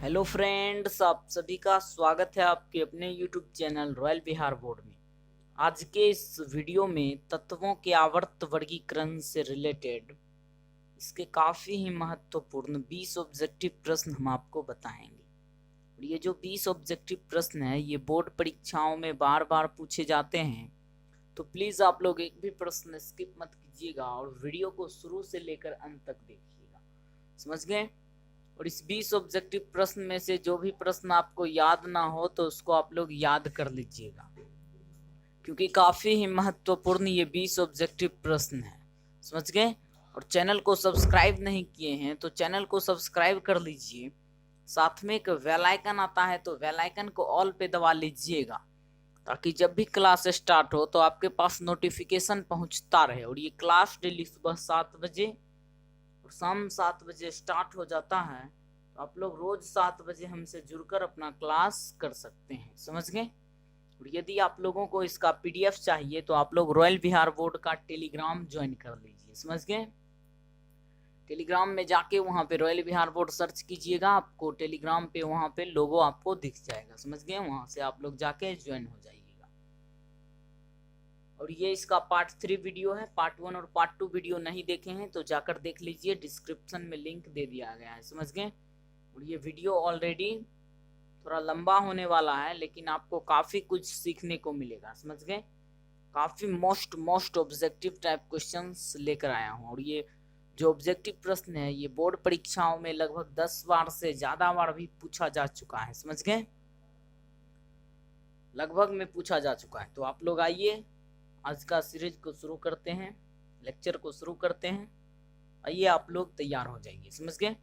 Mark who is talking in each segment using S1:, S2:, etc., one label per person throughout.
S1: Hello friends, आप सभी का स्वागत है आपके अपने YouTube channel royal Bihar board में। आज के इस वीडियो में तत्वों के आवर्त वर्गीकरण से रिलेटेड इसके काफ़ी ही महत्वपूर्ण 20 ऑब्जेक्टिव प्रश्न हम आपको बताएंगे। और ये जो 20 ऑब्जेक्टिव प्रश्न है ये बोर्ड परीक्षाओं में बार बार पूछे जाते हैं, तो प्लीज़ आप लोग एक भी प्रश्न स्किप मत कीजिएगा और वीडियो को शुरू से लेकर अंत तक देखिएगा। समझ गए? और इस 20 ऑब्जेक्टिव प्रश्न में से जो भी प्रश्न आपको याद ना हो तो उसको आप लोग याद कर लीजिएगा, क्योंकि काफी ही महत्वपूर्ण ये 20 ऑब्जेक्टिव प्रश्न है। समझ गए? और चैनल को सब्सक्राइब नहीं किए हैं तो चैनल को सब्सक्राइब कर लीजिए। साथ में एक बेल आइकन आता है तो बेल आइकन को ऑल पे दबा लीजिएगा, ताकि जब भी क्लास स्टार्ट हो तो आपके पास नोटिफिकेशन पहुंचता रहे। और ये क्लास डेली सुबह 7 बजे और शाम 7 बजे स्टार्ट हो जाता है, तो आप लोग रोज 7 बजे हमसे जुड़कर अपना क्लास कर सकते हैं। समझ गए? और यदि आप लोगों को इसका पीडीएफ चाहिए तो आप लोग रॉयल बिहार बोर्ड का टेलीग्राम ज्वाइन कर लीजिए। समझ गए? टेलीग्राम में जाके वहां पे रॉयल बिहार बोर्ड सर्च कीजिएगा, आपको टेलीग्राम पे वहां पे लोगो आपको दिख जाएगा। समझ गए? वहां से आप लोग जाके ज्वाइन हो जाइएगा। और ये इसका पार्ट 3 वीडियो है। पार्ट 1 और पार्ट 2 वीडियो नहीं देखे हैं तो जाकर देख लीजिए, डिस्क्रिप्शन में लिंक दे दिया गया है। समझ गए? और ये वीडियो ऑलरेडी थोड़ा लंबा होने वाला है, लेकिन आपको काफी कुछ सीखने को मिलेगा। समझ गए? काफी मोस्ट ऑब्जेक्टिव टाइप क्वेश्चंस लेकर आया हूँ। और ये जो ऑब्जेक्टिव प्रश्न है ये बोर्ड परीक्षाओं में लगभग 10 बार से ज्यादा बार भी पूछा जा चुका है। समझ गए? लगभग में पूछा जा चुका है। तो आप लोग आइए, आज का सीरीज को शुरू करते हैं, लेक्चर को शुरू करते हैं। आइए आप लोग तैयार हो जाइए। समझ गए?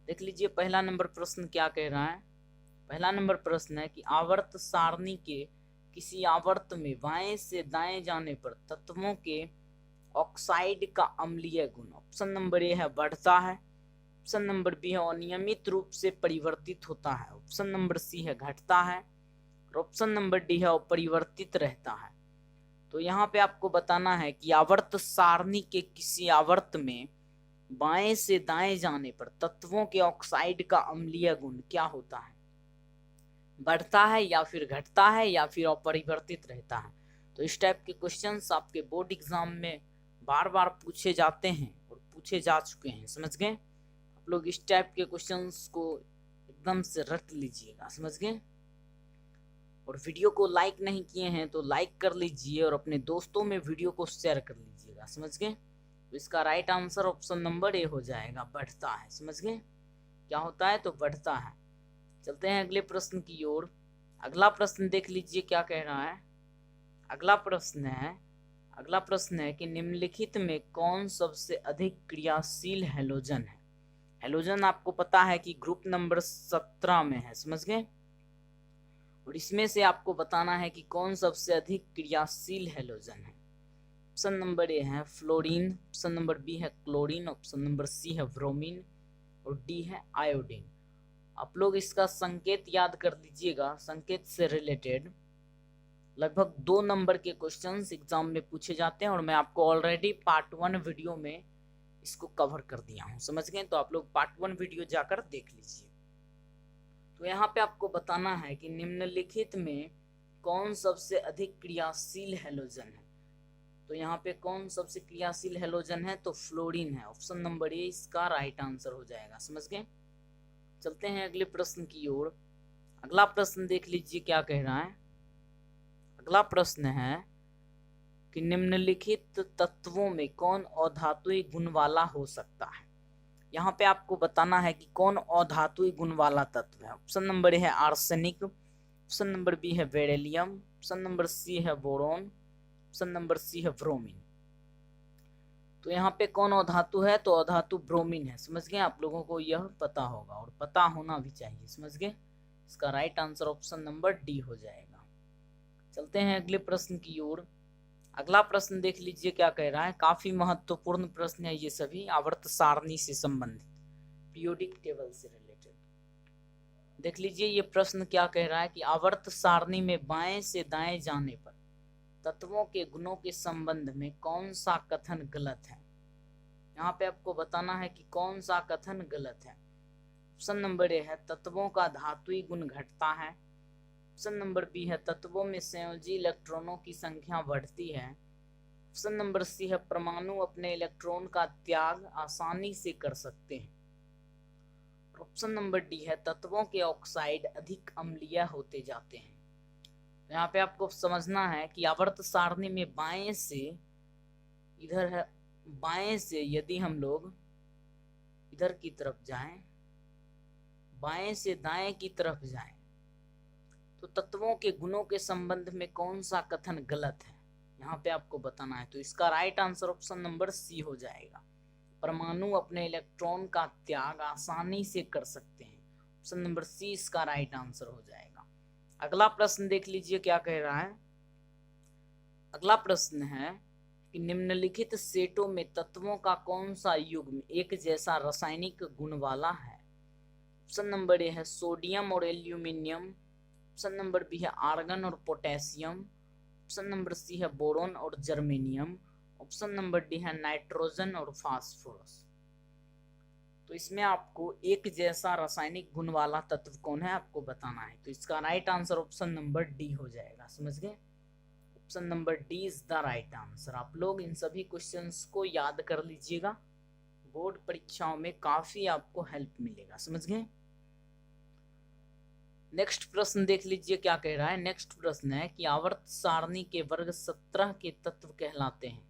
S1: देख लीजिए पहला नंबर प्रश्न क्या कह रहा है। पहला नंबर प्रश्न है कि आवर्त सारणी के किसी आवर्त में बाएं से दाएं जाने पर तत्वों के ऑक्साइड का अम्लीय गुण। ऑप्शन नंबर ए है बढ़ता है, ऑप्शन नंबर बी है अनियमित रूप से परिवर्तित होता है, ऑप्शन नंबर सी है घटता है और ऑप्शन नंबर डी है अपरिवर्तित रहता है। तो यहाँ पे आपको बताना है कि आवर्त सारणी के किसी आवर्त में बाएं से दाएं जाने पर तत्वों के ऑक्साइड का अम्लीय गुण क्या होता है, बढ़ता है या फिर घटता है या फिर अपरिवर्तित रहता है। तो इस टाइप के क्वेश्चंस आपके बोर्ड एग्जाम में बार बार पूछे जाते हैं और पूछे जा चुके हैं। समझ गए? आप लोग इस टाइप के क्वेश्चंस को एकदम से रट लीजिएगा। समझ गए? और वीडियो को लाइक नहीं किए हैं तो लाइक कर लीजिए और अपने दोस्तों में वीडियो को शेयर कर लीजिएगा। समझ गए? तो इसका राइट आंसर ऑप्शन नंबर ए हो जाएगा, बढ़ता है। समझ गए? क्या होता है? तो बढ़ता है। चलते हैं अगले प्रश्न की ओर। अगला प्रश्न देख लीजिए क्या कह रहा है। अगला प्रश्न है कि निम्नलिखित में कौन सबसे अधिक क्रियाशील हैलोजन है। हैलोजन आपको पता है कि ग्रुप नंबर 17 में है। समझ गए? और इसमें से आपको बताना है कि कौन सबसे अधिक क्रियाशील हैलोजन है। ऑप्शन नंबर ए है फ्लोरीन, ऑप्शन नंबर बी है क्लोरीन, ऑप्शन नंबर सी है ब्रोमीन और डी है आयोडीन। आप लोग इसका संकेत याद कर लीजिएगा। संकेत से रिलेटेड लगभग 2 नंबर के क्वेश्चंस एग्जाम में पूछे जाते हैं और मैं आपको ऑलरेडी पार्ट 1 वीडियो में इसको कवर कर दिया हूं। समझ गए? तो आप लोग पार्ट 1 वीडियो जाकर देख लीजिए। तो यहाँ पे आपको बताना है कि निम्नलिखित में कौन सबसे अधिक क्रियाशील हैलोजन है। तो यहाँ पे कौन सबसे क्रियाशील हैलोजन है? तो फ्लोरीन है। ऑप्शन नंबर ए इसका राइट आंसर हो जाएगा। समझ गए? चलते हैं अगले प्रश्न की ओर। अगला प्रश्न देख लीजिए क्या कह रहा है। अगला प्रश्न है कि निम्नलिखित तत्वों में कौन अधातुई गुण वाला हो सकता है। यहाँ पे आपको बताना है कि कौन अधातुई गुण वाला तत्व है। ऑप्शन नंबर ए है आर्सेनिक, ऑप्शन नंबर बी है बेरिलियम, ऑप्शन नंबर सी है बोरोन, ऑप्शन नंबर सी है ब्रोमीन। तो यहाँ पे कौन अधातु है? तो अधातु ब्रोमीन है। समझ गए? आप लोगों को यह पता होगा और पता होना भी चाहिए। समझ गए? इसका right answer option number D हो जाएगा। चलते हैं अगले प्रश्न की ओर। अगला प्रश्न देख लीजिए क्या कह रहा है। काफी महत्वपूर्ण प्रश्न है ये सभी, आवर्त सारणी से संबंधित, पीरियोडिक टेबल से रिलेटेड। देख लीजिए ये प्रश्न क्या कह रहा है कि आवर्त सारणी में बाएं से दाएं जाने पर तत्वों के गुणों के संबंध में कौन सा कथन गलत है। यहाँ पे आपको बताना है कि कौन सा कथन गलत है। ऑप्शन नंबर ए है तत्वों का धात्विक गुण घटता है। ऑप्शन नंबर बी है तत्वों में संयोजी इलेक्ट्रॉनों की संख्या बढ़ती है। ऑप्शन नंबर सी है परमाणु अपने इलेक्ट्रॉन का त्याग आसानी से कर सकते हैं। ऑप्शन नंबर डी है तत्वों के ऑक्साइड अधिक अम्लीय होते जाते हैं। यहाँ पे आपको समझना है कि आवर्त सारणी में बाएं से इधर है, बाएं से यदि हम लोग इधर की तरफ जाएं, बाएं से दाएं की तरफ जाएं, तो तत्वों के गुणों के संबंध में कौन सा कथन गलत है यहाँ पे आपको बताना है। तो इसका right answer option number C हो जाएगा, परमाणु अपने इलेक्ट्रॉन का त्याग आसानी से कर सकते हैं। ऑप्शन नंबर सी इसका राइट आंसर हो जाएगा। अगला प्रश्न देख लीजिए क्या कह रहा है। अगला प्रश्न है कि निम्नलिखित सेटों में तत्वों का कौन सा युग्म एक जैसा रासायनिक गुण वाला है। ऑप्शन नंबर ए है सोडियम और एल्यूमिनियम। ऑप्शन नंबर बी है आर्गन और पोटेशियम। ऑप्शन नंबर सी है बोरोन और जर्मेनियम। ऑप्शन नंबर डी है नाइट्रोजन और फास्फोरस। तो इसमें आपको एक जैसा रासायनिक गुण वाला तत्व कौन है आपको बताना है। तो इसका right answer option number D हो जाएगा, समझ गए। Option number D is the right answer. आप लोग इन सभी क्वेश्चंस को याद कर लीजिएगा, बोर्ड परीक्षाओं में काफी आपको हेल्प मिलेगा, समझ गए। नेक्स्ट प्रश्न देख लीजिए क्या कह रहा है। नेक्स्ट प्रश्न है कि आवर्त सारणी के वर्ग 17 के तत्व कहलाते हैं।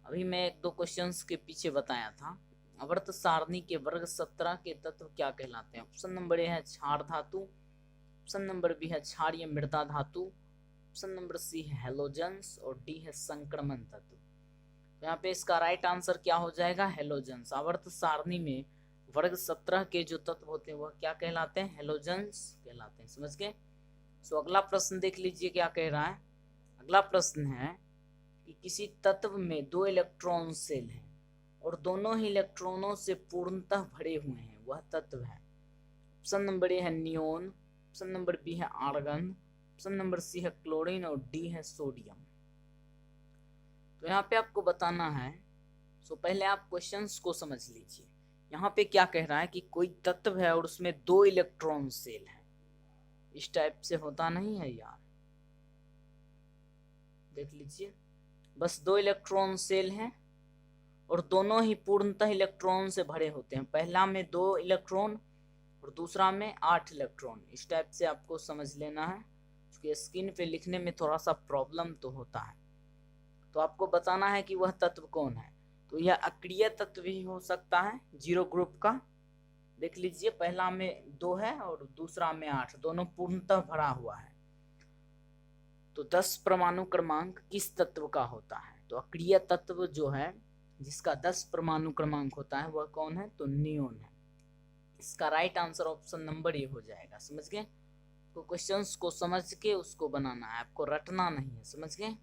S1: अभी मैं एक दो क्वेश्चंस के पीछे बताया था। आवर्त सारणी के वर्ग 17 के तत्व क्या कहलाते हैं। ऑप्शन नंबर ए है क्षार धातु। ऑप्शन नंबर बी है क्षारीय मृदा धातु। ऑप्शन नंबर सी है हेलोजेंस और डी है संक्रमण तत्व। तो यहाँ पे इसका राइट आंसर क्या हो जाएगा, हेलोजेंस। आवर्त सारणी में वर्ग 17 के जो तत्व होते हैं वह क्या कहलाते हैं, हेलोजेंस कहलाते हैं, समझ गए। सो अगला प्रश्न देख लीजिए क्या कह रहा है। अगला प्रश्न है कि किसी तत्व में 2 इलेक्ट्रॉन शेल हैं और दोनों ही इलेक्ट्रॉनों से पूर्णतः भरे हुए हैं, वह तत्व है। ऑप्शन नंबर ए है नियोन। ऑप्शन नंबर बी है आर्गन। ऑप्शन नंबर सी है क्लोरीन और डी है सोडियम। तो यहाँ पे आपको बताना है, सो पहले आप क्वेश्चंस को समझ लीजिए। यहाँ पे क्या कह रहा है कि कोई तत्व है और उसमें 2 इलेक्ट्रॉन शेल है। इस टाइप से होता नहीं है यार, देख लीजिए, बस 2 इलेक्ट्रॉन शेल हैं और दोनों ही पूर्णतः इलेक्ट्रॉन से भरे होते हैं। पहला में 2 इलेक्ट्रॉन और दूसरा में 8 इलेक्ट्रॉन। इस टाइप से आपको समझ लेना है, क्योंकि स्क्रीन पे लिखने में थोड़ा सा प्रॉब्लम तो होता है। तो आपको बताना है कि वह तत्व कौन है। तो यह अक्रिय तत्व भी हो सकता है, 0 ग्रुप का। देख लीजिए, पहला में 2 है और दूसरा में 8, दोनों पूर्णतः भरा हुआ है। तो 10 परमाणु क्रमांक किस तत्व का होता है। तो अक्रिय तत्व जो है जिसका 10 परमाणु क्रमांक होता है वह कौन है, तो नियोन है। इसका राइट आंसर ऑप्शन नंबर ए हो जाएगा, समझ गए। तो क्वेश्चंस को समझ के उसको बनाना है, आपको रटना नहीं है, समझ गए।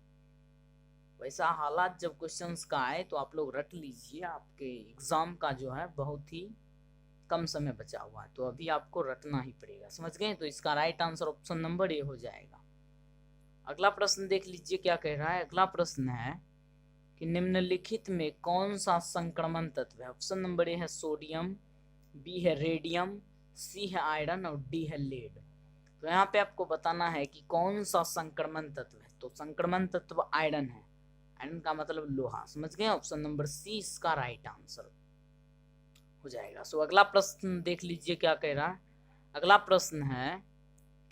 S1: वैसा हालात जब क्वेश्चंस का आए तो आप लोग रट लीजिए, आपके एग्जाम का जो है बहुत ही कम समय बचा हुआ है, तो अभी आपको रटना ही पड़ेगा, समझ गए। तो इसका राइट आंसर ऑप्शन नंबर ए हो जाएगा। अगला प्रश्न देख लीजिए क्या कह रहा है। अगला प्रश्न है कि निम्नलिखित में कौन सा संक्रमण तत्व है। ऑप्शन नंबर ए है सोडियम, बी है रेडियम, सी है आयरन और डी है लेड। तो यहाँ पे आपको बताना है कि कौन सा संक्रमण तत्व है। तो संक्रमण तत्व आयरन है, आयरन का मतलब लोहा, समझ गए। ऑप्शन नंबर सी इसका राइट आंसर हो जाएगा। सो अगला प्रश्न देख लीजिए क्या कह रहा है। अगला प्रश्न है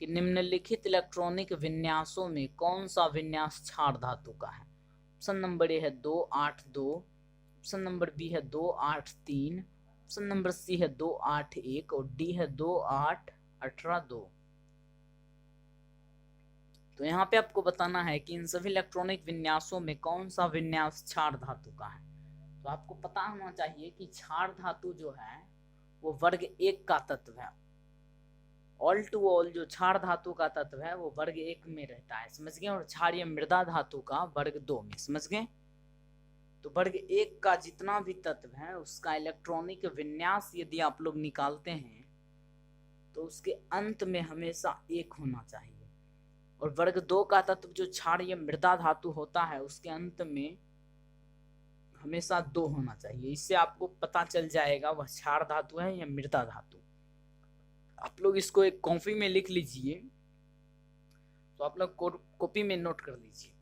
S1: कि निम्नलिखित इलेक्ट्रॉनिक विन्यासों में कौन सा विन्यास क्षार धातु का है। ऑप्शन नंबर ए है 282। ऑप्शन नंबर बी है 283। ऑप्शन नंबर सी है 281 और डी है 28182। तो यहाँ पे आपको बताना है कि इन सभी इलेक्ट्रॉनिक विन्यासों में कौन सा विन्यास क्षार धातु का है। तो आपको पता होना चाहिए कि क्षार धातु जो है वो वर्ग 1 का तत्व है। ऑल टू ऑल जो क्षार धातु का तत्व है वो वर्ग 1 में रहता है, समझ गए। और क्षारीय मृदा धातु का वर्ग 2 में, समझ गए। तो वर्ग 1 का जितना भी तत्व है उसका इलेक्ट्रॉनिक विन्यास यदि आप लोग निकालते हैं तो उसके अंत में हमेशा 1 होना चाहिए। और वर्ग 2 का तत्व जो क्षारीय मृदा धातु होता है उसके अंत में हमेशा 2 होना चाहिए। इससे आपको पता चल जाएगा वह क्षार धातु है या मृदा धातु। आप लोग इसको एक कॉपी में लिख लीजिए, तो आप लोग कॉपी में नोट कर लीजिए।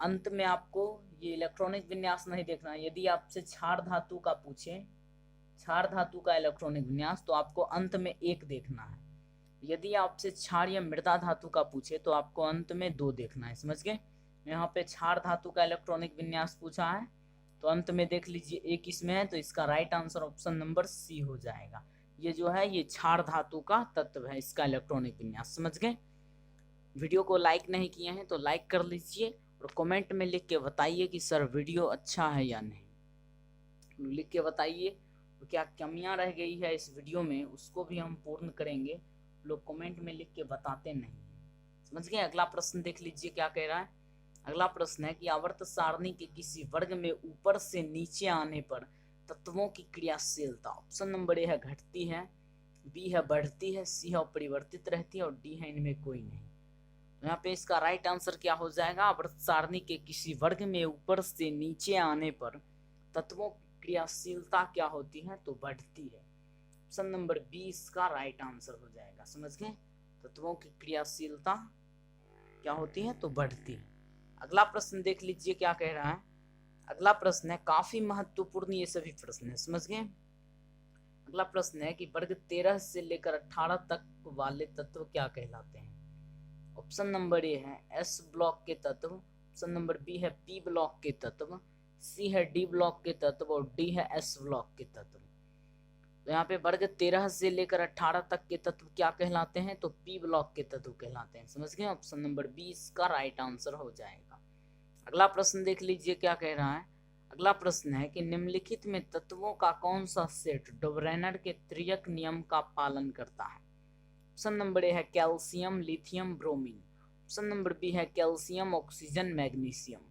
S1: अंत में आपको ये इलेक्ट्रॉनिक विन्यास नहीं देखना है। यदि आपसे क्षार धातु का पूछे, क्षार धातु का इलेक्ट्रॉनिक विन्यास, तो आपको अंत में 1 देखना है। यदि आपसे क्षार या मृदा धातु का पूछे तो आपको अंत में 2 देखना है। समझ गए? यहाँ पे क्षार धातु का इलेक्ट्रॉनिक विन्यास पूछा है, तो अंत में देख लीजिए 1 इसमें है, तो इसका right answer option number C हो जाएगा। ये जो है ये क्षार धातु का तत्व है, इसका इलेक्ट्रॉनिक विन्यास। समझ गए? वीडियो को लाइक नहीं किए हैं तो लाइक कर लीजिए और कमेंट में लिख के बताइए कि सर वीडियो अच्छा है या नहीं। लिख के बताइए, तो क्या कमियां रह गई है इस वीडियो में उसको भी हम पूर्ण करेंगे। लोग कमेंट में लिख के बताते नहीं हैं। समझ गए? अगला प्रश्न देख लीजिए क्या कह रहा है। अगला प्रश्न है कि आवर्त सारणी के किसी वर्ग में ऊपर से नीचे आने पर तत्वों की क्रियाशीलता ऑप्शन नंबर ए है घटती है, बी है बढ़ती है, सी है परिवर्तित रहती है और डी है इनमें कोई नहीं। तो यहाँ पे इसका राइट आंसर क्या हो जाएगा? आवर्त सारणी के किसी वर्ग में ऊपर से नीचे आने पर तत्वों की क्रियाशीलता क्या होती है? तो बढ़ती है। ऑप्शन नंबर बी इसका राइट आंसर हो जाएगा। समझ गए? तत्वों की क्रियाशीलता क्या होती है? तो बढ़ती है। अगला प्रश्न देख लीजिए क्या कह रहा है। अगला प्रश्न है काफी महत्वपूर्ण, ये सभी प्रश्न है। समझ गए? अगला प्रश्न है कि वर्ग 13 से लेकर 18 तक वाले तत्व क्या कहलाते हैं? ऑप्शन नंबर ए है एस ब्लॉक के तत्व, ऑप्शन नंबर बी है पी ब्लॉक के तत्व, सी है डी ब्लॉक के तत्व और डी है एस ब्लॉक के तत्व। तो यहाँ पे वर्ग 13 से लेकर 18 तक के तत्व क्या कहलाते हैं? तो पी ब्लॉक के तत्व कहलाते हैं। समझ गए? ऑप्शन नंबर बी इसका राइट आंसर हो जाएगा। अगला प्रश्न देख लीजिए क्या कह रहा है। अगला प्रश्न है कि निम्नलिखित में तत्वों का कौन सा सेट डोबरेनर के त्रियक नियम का पालन करता है? ऑप्शन नंबर ए है calcium lithium bromine, option number B है calcium oxygen magnesium,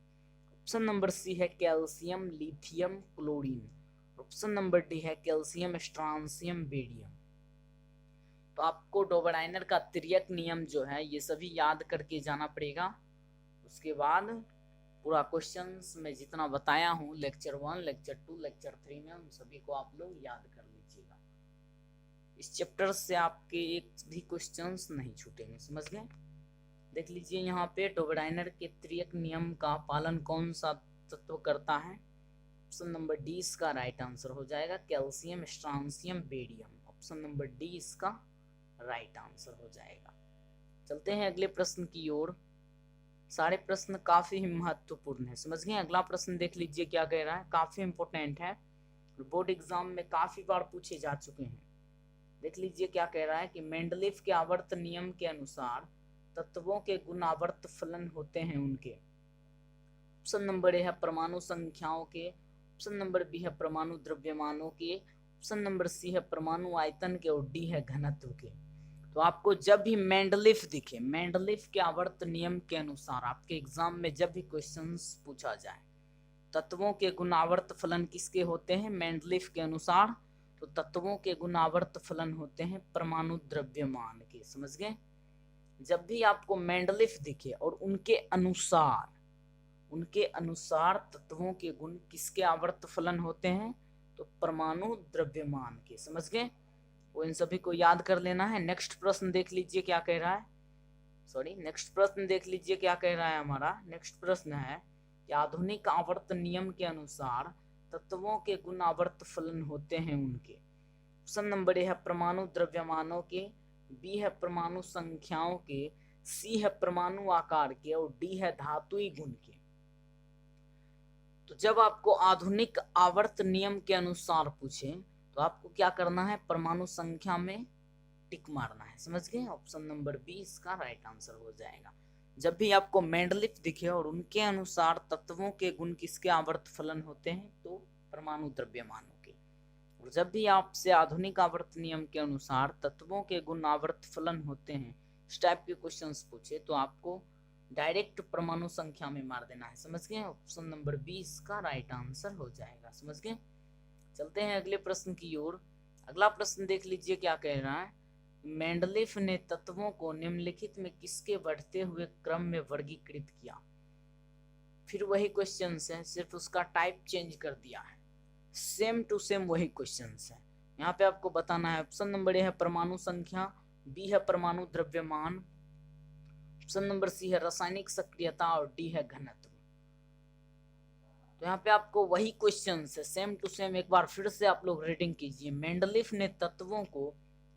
S1: option number C है calcium lithium chlorine, option number D है कैल्शियम स्ट्रांसियम बेरियम। तो आपको डोबराइनर का त्रियक नियम जो है ये सभी याद करके जाना पड़ेगा। उसके बाद पूरा क्वेश्चंस में जितना बताया हूँ लेक्चर 1, लेक्चर 2, लेक्चर 3 में उन सभी को आप लोग याद कर लीजिएगा। इस चैप्टर से आपके एक भी क्वेश्चंस नहीं छूटेंगे। समझ गए? देख लीजिए यहाँ पे डोबराइनर के त्रियक नियम का पालन कौन सा तत्व करता है? ऑप्शन नंबर डी इसका राइट आंसर हो जाएगा, calcium strontium barium. Option number D इसका राइट आंसर हो जाएगा। चलते हैं अगले प्रश्न की ओर। सारे प्रश्न काफी महत्वपूर्ण है। समझ गए? अगला प्रश्न देख लीजिए क्या कह रहा है, काफी इंपोर्टेंट है, बोर्ड एग्जाम में काफी बार पूछे जा चुके हैं। देख लीजिए क्या कह रहा है कि मेंडलीफ के आवर्त नियम के अनुसार तत्वों के गुण आवर्त फलन होते हैं उनके। ऑप्शन नंबर ए है परमाणु संख्याओं के, ऑप्शन नंबर बी है परमाणु द्रव्यमानों के, ऑप्शन नंबर सी है परमाणु आयतन के और डी है घनत्व के। तो आपको जब भी मेंडलीफ दिखे, मेंडलीफ के आवर्त नियम के अनुसार आपके एग्जाम में जब भी क्वेश्चंस पूछा जाए तत्वों के गुण आवर्त फलन किसके होते हैं? मेंडलीफ के अनुसार तो तत्वों के गुण आवर्त फलन होते हैं परमाणु द्रव्यमान के। समझ गए? जब भी आपको मेंडलीफ दिखे और उनके अनुसार तत्वों के गुण किसके आवर्त फलन होते हैं? तो परमाणु द्रव्यमान के। समझ गए? वो इन सभी को याद कर लेना है। नेक्स्ट प्रश्न देख लीजिए क्या कह रहा है। नेक्स्ट प्रश्न देख लीजिए क्या कह रहा है हमारा। नेक्स्ट प्रश्न है कि आधुनिक आवर्त नियम के अनुसार तत्वों के गुण आवर्त फलन होते हैं उनके। ऑप्शन नंबर ए है परमाणु द्रव्यमानों के, बी है परमाणु संख्याओं के, सी है परमाणु आकार के और डी है धातुई गुण के। तो जब आपको आधुनिक आवर्त नियम के अनुसार पूछे तो आपको क्या करना है? परमाणु संख्या में टिक मारना है। समझ गए? ऑप्शन नंबर बी इसका राइट आंसर हो जाएगा। जब भी आपको मेंडलीफ दिखे और उनके अनुसार तत्वों के गुण किसके आवर्त फलन होते हैं? तो परमाणु द्रव्यमानों के। और जब भी आपसे आधुनिक आवर्त नियम के अनुसार तत्वों के गुण आवर्त फलन होते हैं, इस टाइप के क्वेश्चंस पूछे तो आपको डायरेक्ट परमाणु संख्या में मार देना है। समझ गए? ऑप्शन नंबर बी इसका राइट आंसर हो जाएगा। समझ गए? चलते हैं अगले प्रश्न की ओर। अगला प्रश्न देख लीजिए क्या कह रहा है। मेंडलीफ ने तत्वों को निम्नलिखित में किसके बढ़ते हुए क्रम में वर्गीकृत किया? फिर वही क्वेश्चन है, सिर्फ उसका टाइप चेंज कर दिया है। सेम टू सेम वही क्वेश्चन है। यहाँ पे आपको बताना है ऑप्शन नंबर ए है परमाणु संख्या, बी है परमाणु द्रव्यमान, ऑप्शन नंबर सी है रासायनिक सक्रियता और डी है घनत्व। तो यहाँ पे आपको वही क्वेश्चन है सेम टू सेम, एक बार फिर से आप लोग रीडिंग कीजिए। मेंडलीफ ने तत्वों को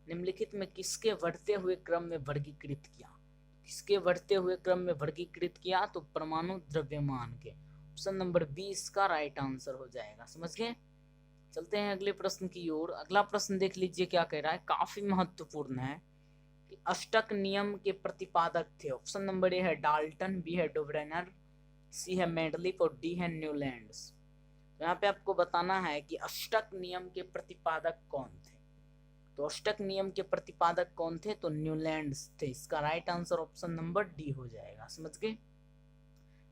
S1: निम्नलिखित में किसके बढ़ते हुए क्रम में वर्गीकृत किया? किसके बढ़ते हुए क्रम में वर्गीकृत किया? तो परमाणु द्रव्यमान के। ऑप्शन नंबर बी इसका राइट आंसर हो जाएगा। समझ गए? चलते हैं अगले प्रश्न की ओर। अगला प्रश्न देख लीजिए क्या कह रहा है, काफी महत्वपूर्ण है कि अष्टक नियम के प्रतिपादक थे। ऑप्शन नंबर ए है डाल्टन, बी है डोब्रेनर, सी है मेंडलीफ और डी है न्यूलैंड्स। तो यहाँ पे आपको बताना है कि अष्टक नियम के प्रतिपादक कौन थे। तो अष्टक नियम के प्रतिपादक कौन थे? तो न्यूलैंड्स थे। इसका right answer option number D हो जाएगा। समझ गए?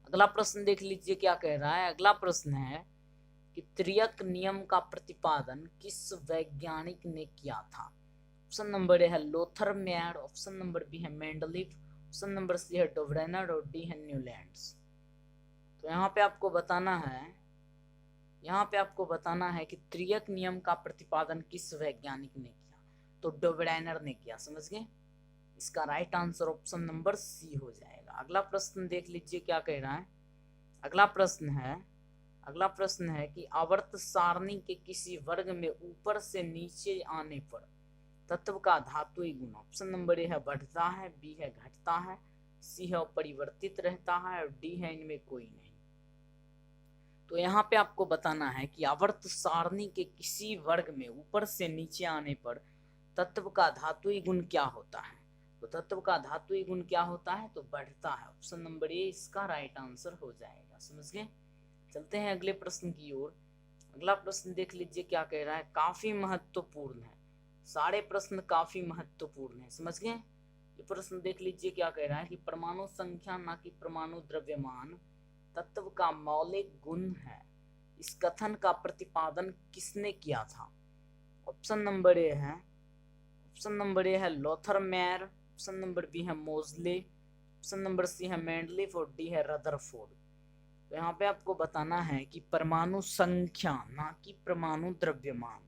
S1: अगला प्रश्न देख लीजिए क्या कह रहा है। अगला प्रश्न है कि त्रियक नियम का प्रतिपादन किस वैज्ञानिक ने किया था? ऑप्शन नंबर ए है Lothar Meyer, option number B है मेंडलीफ, ऑप्शन नंबर सी है डोब्रेनर और डी है न्यूलैंड्स। तो यहाँ पे आपको बताना है कि त्रियक नियम का प्रतिपादन किस वैज्ञानिक ने किया? तो डोब्रेनर ने किया। समझ गए? इसका right answer option number C हो जाएगा। अगला प्रश्न देख लीजिए क्या कह रहा है। अगला प्रश्न है कि आवर्त सारणी के किसी वर्ग में ऊपर से नीचे आने पर तत्व का धातुई गुण। ऑप्शन नंबर ए है बढ़ता है, बी है घटता है, सी है परिवर्तित रहता है और डी है इनमें कोई नहीं। तो यहाँ पे आपको बताना है कि आवर्त सारणी के किसी वर्ग में ऊपर से नीचे आने पर तत्व का धातुई गुण क्या होता है? तो तत्व का धातुई गुण क्या होता है? तो बढ़ता है। ऑप्शन नंबर ए इसका राइट आंसर हो जाएगा। समझ गए? चलते हैं अगले प्रश्न की ओर। अगला प्रश्न देख लीजिए क्या कह रहा है, काफी महत्वपूर्ण है। सारे प्रश्न काफी महत्वपूर्ण है। समझ गए? ये प्रश्न देख लीजिए क्या कह रहा है कि परमाणु संख्या ना कि परमाणु द्रव्यमान तत्व का मौलिक गुण है, इस कथन का प्रतिपादन किसने किया था? ऑप्शन नंबर ए है Lothar Meyer, option number B है मोजले, ऑप्शन नंबर सी है मेंडलीफ और डी है रदरफोर्ड। तो यहाँ पे आपको बताना है कि परमाणु संख्या ना कि परमाणु द्रव्यमान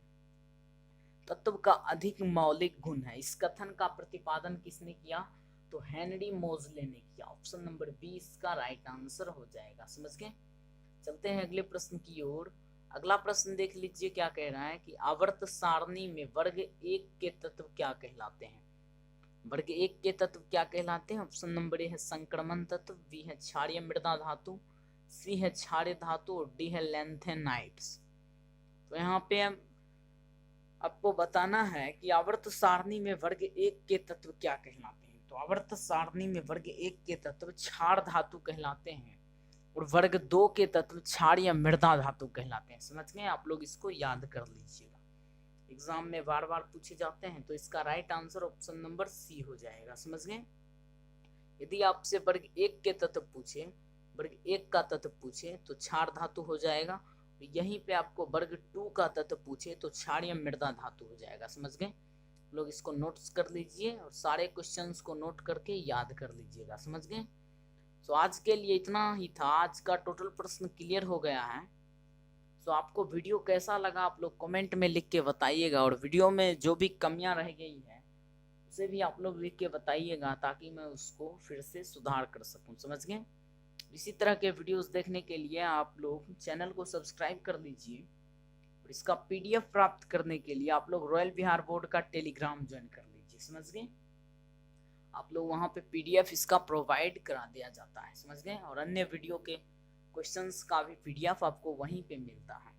S1: तत्व का अधिक मौलिक गुण है, इस कथन का प्रतिपादन किसने किया? तो हेनरी मोजले ने किया। ऑप्शन नंबर बी इसका राइट आंसर हो जाएगा। समझ गए? चलते हैं अगले प्रश्न की ओर। अगला प्रश्न देख लीजिए क्या कह रहा है कि आवर्त सारणी में वर्ग 1 के तत्व क्या कहलाते हैं? वर्ग 1 के तत्व क्या कहलाते हैं? ऑप्शन नंबर ए है संक्रमण तत्व, बी है क्षारीय मृदा धातु, सी है क्षारीय धातु और डी है लैंथेनाइट्स। तो यहाँ पे आपको बताना है कि आवर्त सारणी में वर्ग 1 के तत्व क्या कहलाते हैं। तो आवर्त सारणी में वर्ग 1 के तत्व क्षार धातु कहलाते हैं और वर्ग 2 के तत्व क्षारीय मृदा धातु कहलाते हैं। समझ गए? आप लोग इसको याद कर लीजिएगा, एग्जाम में बार बार पूछे जाते हैं। तो इसका right answer option number C हो जाएगा। समझ गए? यदि आपसे वर्ग 1 के तत्व पूछे, वर्ग 1 का तत्व पूछे तो क्षार धातु हो जाएगा। यहीं पे आपको वर्ग 2 का तत्व पूछे तो क्षारीय मृदा धातु हो जाएगा। समझ गए? लोग इसको नोट्स कर लीजिए और सारे क्वेश्चंस को नोट करके याद कर लीजिएगा। समझ गए? तो आज के लिए इतना ही था। आज का टोटल प्रश्न क्लियर हो गया है। तो आपको वीडियो कैसा लगा आप लोग कमेंट में लिख के बताइएगा, और वीडियो में जो भी कमियां रह गई है उसे भी आप लोग लिख के बताइएगा ताकि मैं उसको फिर से सुधार कर सकूं। समझ गए? इसी तरह के वीडियोस देखने के लिए आप लोग चैनल को सब्सक्राइब कर लीजिए, और इसका पीडीएफ प्राप्त करने के लिए आप लोग रॉयल बिहार बोर्ड का टेलीग्राम ज्वाइन कर लीजिए। समझ गए? आप लोग वहाँ पे पीडीएफ इसका प्रोवाइड करा दिया जाता है। समझ गए? और अन्य वीडियो के क्वेश्चंस का भी पीडीएफ आपको वहीं पे मिलता है।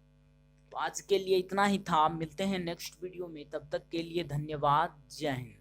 S1: तो आज के लिए इतना ही था। मिलते हैं नेक्स्ट वीडियो में, तब तक के लिए धन्यवाद। जय हिंद।